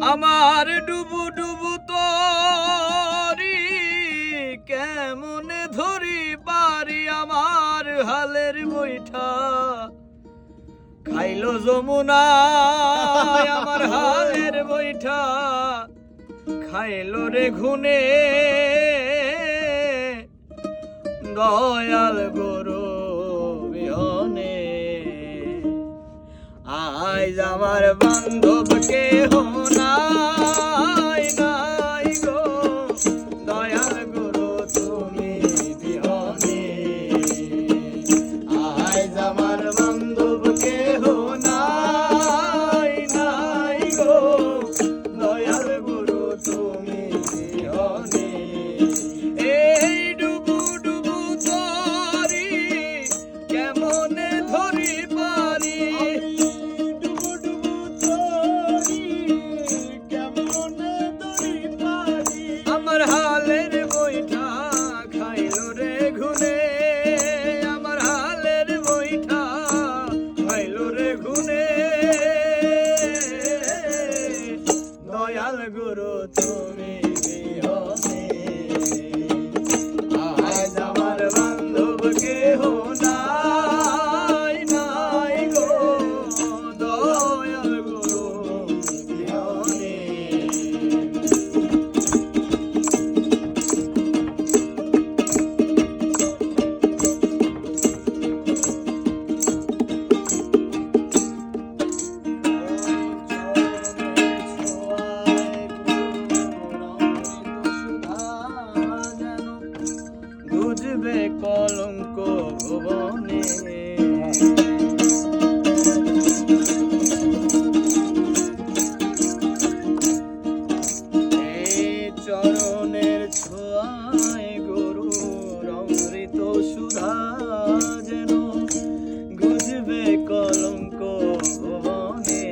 আমার ডুবু ডুবু তরি কেমনে ধরি পারি আমার হালের বৈঠা খাইলো যমুনা আমার হালের বৈঠা খাইলো রে ঘুনে দয়াল গরু বিহনে আইজ আমার বান্ধব কেহ নাই নাই গো দয়াল গুরু তুমি বিহনে আইজ আমার বান্ধব কেহ নাই নাই গো দয়াল গুরু তুমি বিহনে এই ডুবু ডুবু তরি কেমনে ধরি পারি আমার হালের বৈঠা খাইলো রে ঘুনে আমার হালের বৈঠা খাইলো রে ঘুনে দয়াল গুরু তুমি বিহনে আজ আমার বান্ধব কেহ নাই নাই গো দয়াল গুরু বিহনে বুঝবে কলঙ্ক ভুবনে এই চরণের ছোঁয়ায় গুরুর অমৃত সুধা যেন বুঝবে কলঙ্ক ভুবনে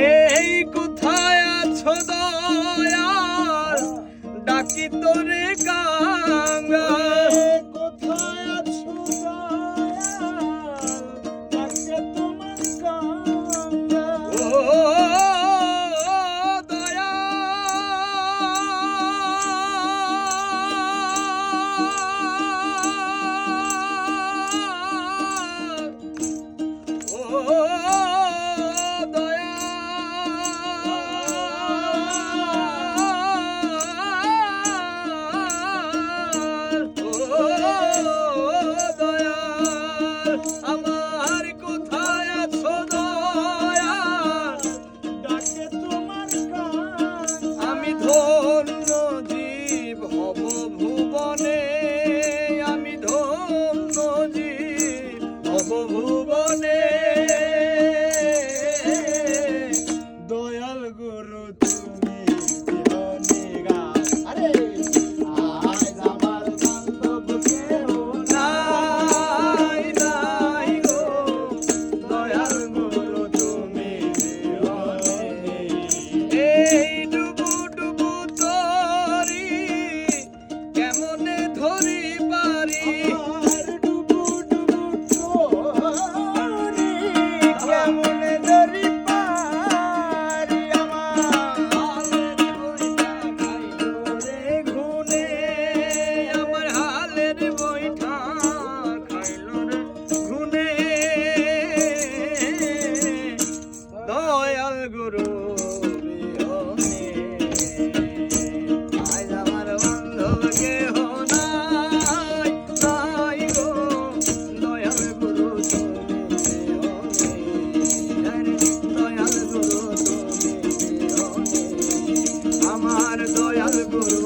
এই কোথায় আছো দয়াল ডাকি তোরে গাঙ্গা কোথায় আছো দয়াল ডাকে তোমার গাঙ্গা ও ভুবনে দয়াল গুরু তুমি বিহনে গা আরে আজ আমার বান্ধব কেহ নাই নাই গো দয়াল গুরু তুমি বিহনে এই ডুবু ডুবু তরি কেমনে ধরি পারি দয়াল গুরু বিহনে আজ আমার বান্ধব কেহ নাই নাই গো দয়াল গুরু তুমি বিহনে দয়াল গুরু তুমি বিহনে আমার দয়াল গুরু